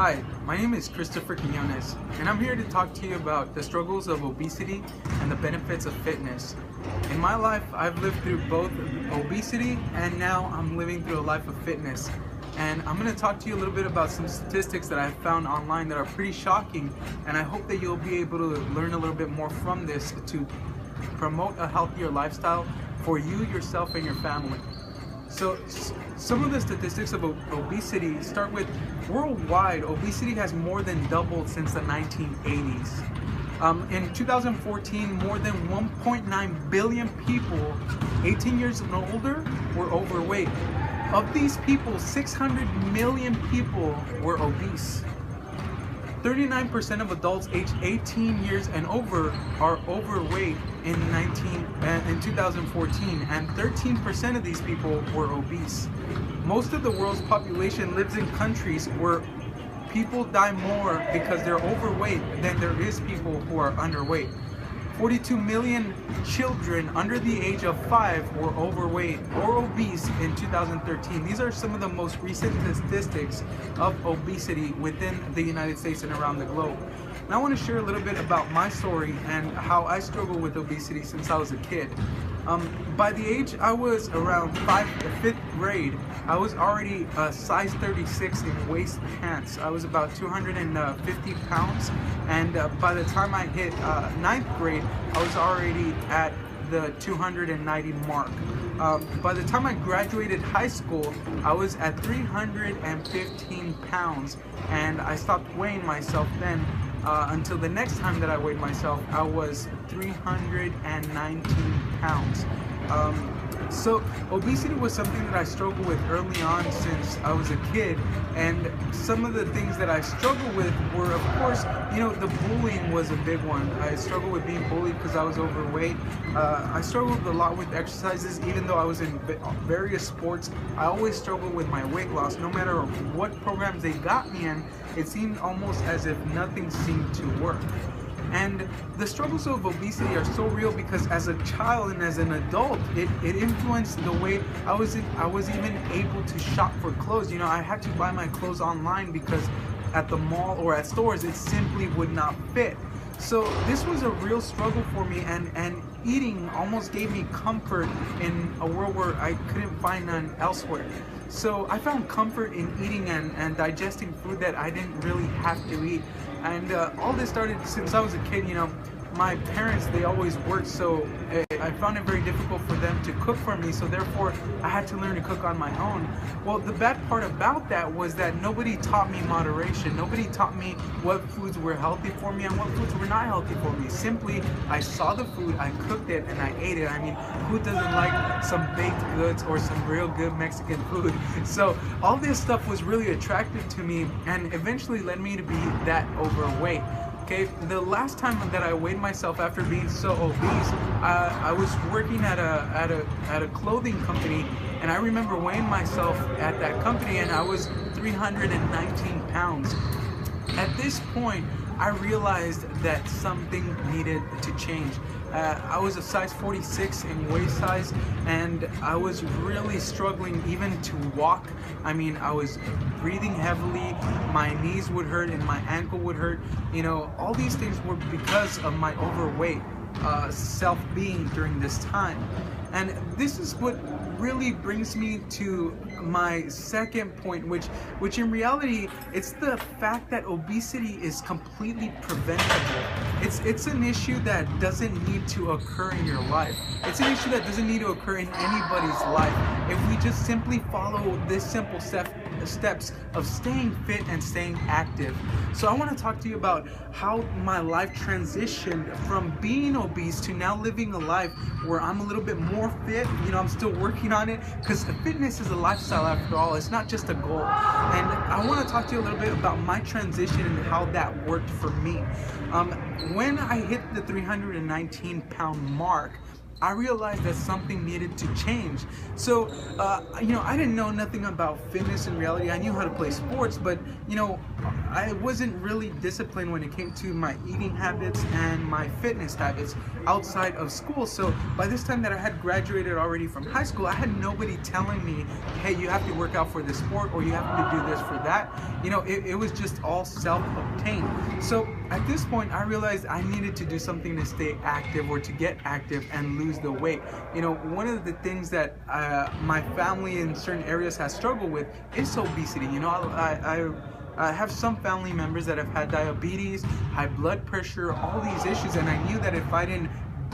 Hi, my name is Christopher Quinonez, and I'm here to talk to you about the struggles of obesity and the benefits of fitness. In my life, I've lived through both obesity and now I'm living through a life of fitness. And I'm going to talk to you a little bit about some statistics that I've found online that are pretty shocking, and I hope that you'll be able to learn a little bit more from this to promote a healthier lifestyle for you, yourself, and your family. So some of the statistics of obesity start with worldwide. Obesity has more than doubled since the 1980s. In 2014, more than 1.9 billion people 18 years and older were overweight. Of these people, 600 million people were obese. 39% of adults aged 18 years and over are overweight in 2014, and 13% of these people were obese. Most of the world's population lives in countries where people die more because they're overweight than there is people who are underweight. 42 million children under the age of 5 were overweight or obese in 2013. These are some of the most recent statistics of obesity within the United States and around the globe. And I want to share a little bit about my story and how I struggled with obesity since I was a kid. By the age I was around 5th grade, I was already a size 36 in waist pants. I was about 250 pounds, and by the time I hit 9th grade, I was already at the 290 mark. By the time I graduated high school, I was at 315 pounds, and I stopped weighing myself then. Until the next time that I weighed myself, I was 319 pounds. So obesity was something that I struggled with early on since I was a kid, and some of the things that I struggled with were, of course, the bullying was a big one. I struggled with being bullied because I was overweight. I struggled a lot with exercises. Even though I was in various sports, I always struggled with my weight loss. No matter what programs they got me in, it seemed almost as if nothing seemed to work. And the struggles of obesity are so real because as a child and as an adult, it influenced the way I was even able to shop for clothes. I had to buy my clothes online because at the mall or at stores, it simply would not fit. So this was a real struggle for me, and eating almost gave me comfort in a world where I couldn't find none elsewhere. So I found comfort in eating and digesting food that I didn't really have to eat. And all this started since I was a kid. My parents, they always worked, so I found it very difficult for them to cook for me, so therefore I had to learn to cook on my own. Well, the bad part about that was that nobody taught me moderation. Nobody taught me what foods were healthy for me and what foods were not healthy for me. Simply, I saw the food, I cooked it, and I ate it. I mean, who doesn't like some baked goods or some real good Mexican food? So all this stuff was really attractive to me and eventually led me to be that overweight. Okay, the last time that I weighed myself after being so obese, I was working at a clothing company, and I remember weighing myself at that company, and I was 319 pounds. At this point, I realized that something needed to change. I was a size 46 in waist size, and I was really struggling even to walk. I mean, I was breathing heavily, my knees would hurt and my ankle would hurt. All these things were because of my overweight self-being during this time. And this is what really brings me to my second point, which in reality, it's the fact that obesity is completely preventable. It's an issue that doesn't need to occur in your life. It's an issue that doesn't need to occur in anybody's life if we just simply follow this simple steps of staying fit and staying active. So I want to talk to you about how my life transitioned from being obese to now living a life where I'm a little bit more fit. I'm still working on it because fitness is a lifestyle after all. It's not just a goal. And I want to talk to you a little bit about my transition and how that worked for me. When I hit the 319 pound mark, I realized that something needed to change. So, I didn't know nothing about fitness in reality. I knew how to play sports, but, I wasn't really disciplined when it came to my eating habits and my fitness habits outside of school. So by this time that I had graduated already from high school, I had nobody telling me, hey, you have to work out for this sport, or you have to do this for that. You know, it was just all self-obtained. So at this point, I realized I needed to do something to stay active, or to get active and lose the weight. You know, one of the things that my family in certain areas has struggled with is obesity. You know, I have some family members that have had diabetes, high blood pressure, all these issues, and I knew that if I didn't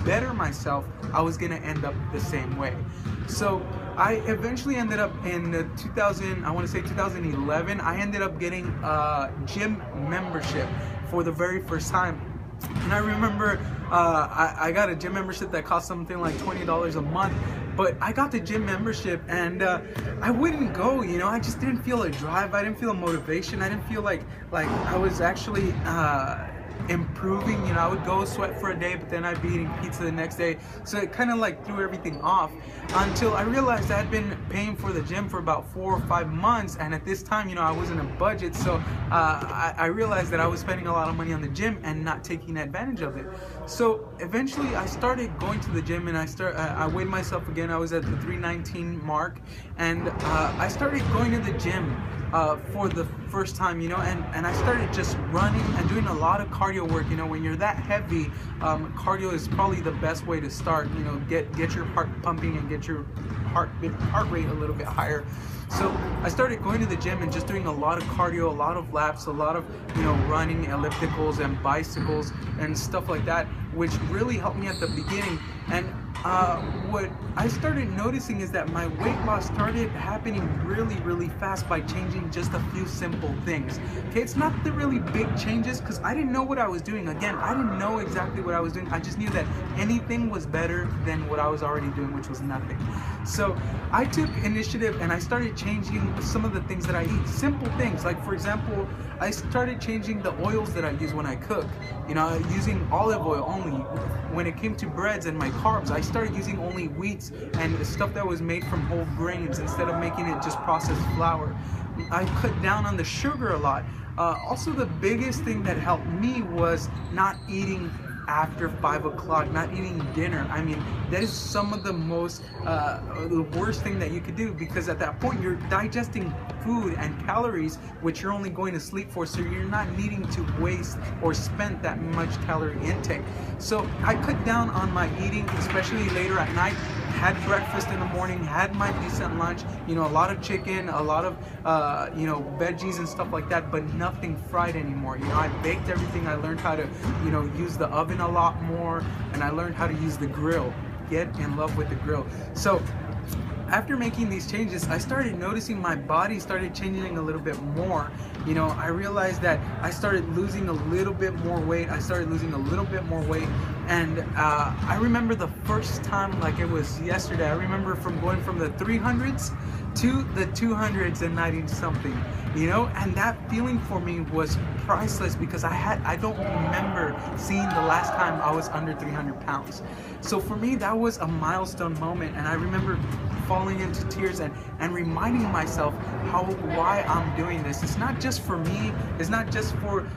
better myself, I was gonna end up the same way. So I eventually ended up in 2011, I ended up getting a gym membership for the very first time. And I remember I got a gym membership that cost something like $20 a month, but I got the gym membership and I wouldn't go, you know. I just didn't feel a drive, I didn't feel a motivation, I didn't feel like I was actually improving. You know, I would go sweat for a day, but then I'd be eating pizza the next day. So it kind of like threw everything off until I realized I had been paying for the gym for about 4 or 5 months, and at this time, you know, I wasn't a budget. So I realized that I was spending a lot of money on the gym and not taking advantage of it. So eventually I started going to the gym, and I weighed myself again. I was at the 319 mark, and I started going to the gym for the first time, you know, and I started just running and doing a lot of cardio work. You know, when you're that heavy, cardio is probably the best way to start. You know, get your heart pumping and get your heart rate a little bit higher. So I started going to the gym and just doing a lot of cardio, a lot of laps, a lot of, you know, running, ellipticals and bicycles and stuff like that, which really helped me at the beginning. And what I started noticing is that my weight loss started happening really, really fast by changing just a few simple things. Okay, it's not the really big changes, because I didn't know what I was doing. Again, I didn't know exactly what I was doing. I just knew that anything was better than what I was already doing, which was nothing. So I took initiative and I started changing some of the things that I eat. Simple things, like for example, I started changing the oils that I use when I cook. You know, using olive oil only. When it came to breads and my carbs, I started using only wheats and stuff that was made from whole grains instead of making it just processed flour. I cut down on the sugar a lot. Also, the biggest thing that helped me was not eating after 5 o'clock, not eating dinner. I mean, that is some of the most, the worst thing that you could do, because at that point you're digesting food and calories, which you're only going to sleep for, so you're not needing to waste or spend that much calorie intake. So I cut down on my eating, especially later at night. Had breakfast in the morning, had my decent lunch, you know, a lot of chicken, a lot of, you know, veggies and stuff like that, but nothing fried anymore. You know, I baked everything. I learned how to, you know, use the oven a lot more, and I learned how to use the grill. Get in love with the grill. So after making these changes, I started noticing my body started changing a little bit more. You know, I realized that I started losing a little bit more weight. And I remember the first time like it was yesterday. I remember from going from the 300s to the 200s and 90 something, you know, and that feeling for me was priceless, because I don't remember seeing the last time I was under 300 pounds. So for me, that was a milestone moment, and I remember falling into tears and reminding myself why I'm doing this. It's not just for me, it's not just for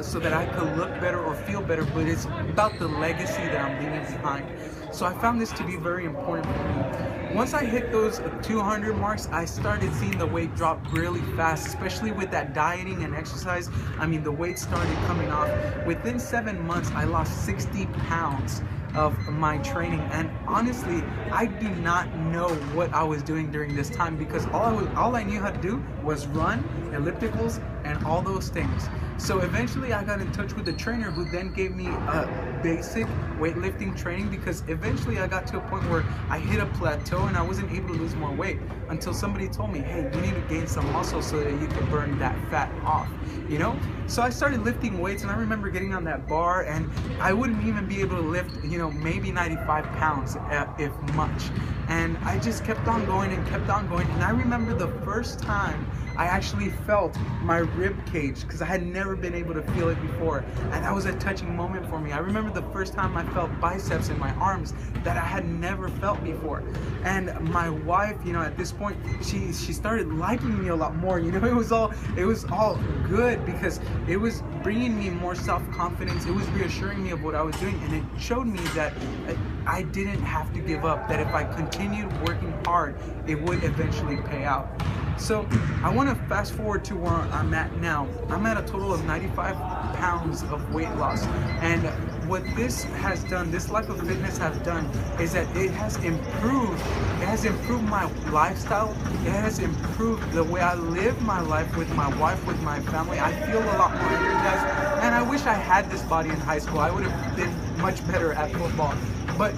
so that I could look better or feel better, but it's about the legacy that I'm leaving behind. So I found this to be very important for me. Once I hit those 200 marks, I started seeing the weight drop really fast, especially with that dieting and exercise. I mean, the weight started coming off. Within 7 months, I lost 60 pounds of my training, and honestly, I do not know what I was doing during this time, because all I knew how to do was run, ellipticals, and all those things. So eventually I got in touch with a trainer, who then gave me a basic weightlifting training, because eventually I got to a point where I hit a plateau and I wasn't able to lose more weight, until somebody told me, hey, you need to gain some muscle so that you can burn that fat off, you know? So I started lifting weights, and I remember getting on that bar and I wouldn't even be able to lift, you know, maybe 95 pounds if much. And I just kept on going and kept on going. And I remember the first time I actually felt my rib cage, because I had never been able to feel it before, and that was a touching moment for me. I remember the first time I felt biceps in my arms that I had never felt before. And my wife, at this point, she started liking me a lot more. It was all good, because it was bringing me more self-confidence. It was reassuring me of what I was doing, and it showed me that I didn't have to give up, that if I continued working hard, it would eventually pay out. So I want to fast forward to where I'm at now. I'm at a total of 95 pounds of weight loss. And what this has done, this life of fitness has done, is that it has improved my lifestyle. It has improved the way I live my life with my wife, with my family. I feel a lot more energized. And I wish I had this body in high school. I would have been much better at football. But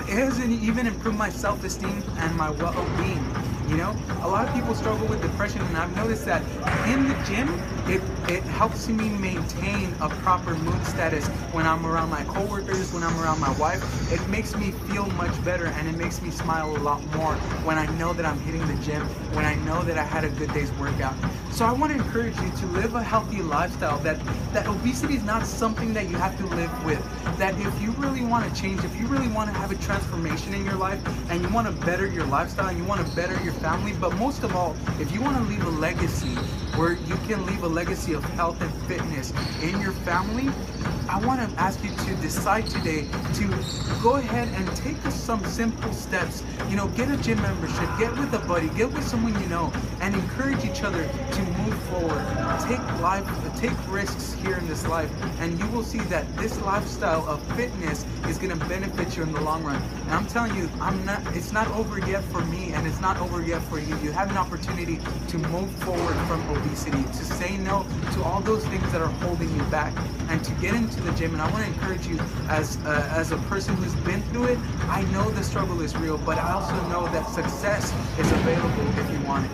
it has even improved my self-esteem and my well-being. A lot of people struggle with depression, and I've noticed that in the gym, it helps me maintain a proper mood status when I'm around my coworkers, when I'm around my wife. It makes me feel much better, and it makes me smile a lot more when I know that I'm hitting the gym, when I know that I had a good day's workout. So I want to encourage you to live a healthy lifestyle, that obesity is not something that you have to live with. That if you really want to change, if you really want to have a transformation in your life, and you want to better your lifestyle, and you want to better your family, but most of all, if you want to leave a legacy where you can leave a legacy of health and fitness in your family, I want to ask you to decide today to go ahead and take some simple steps. Get a gym membership, get with a buddy, get with someone you know, and encourage each other to move forward. Take risks here in this life, and you will see that this lifestyle of fitness is going to benefit you in the long run. And I'm telling you, it's not over yet for me, and it's not over yet for you. You have an opportunity to move forward from obesity, to say no to all those things that are holding you back, and to get into the gym. And I want to encourage you, as a person who's been through it, I know the struggle is real, but I also know that success is available if you want it.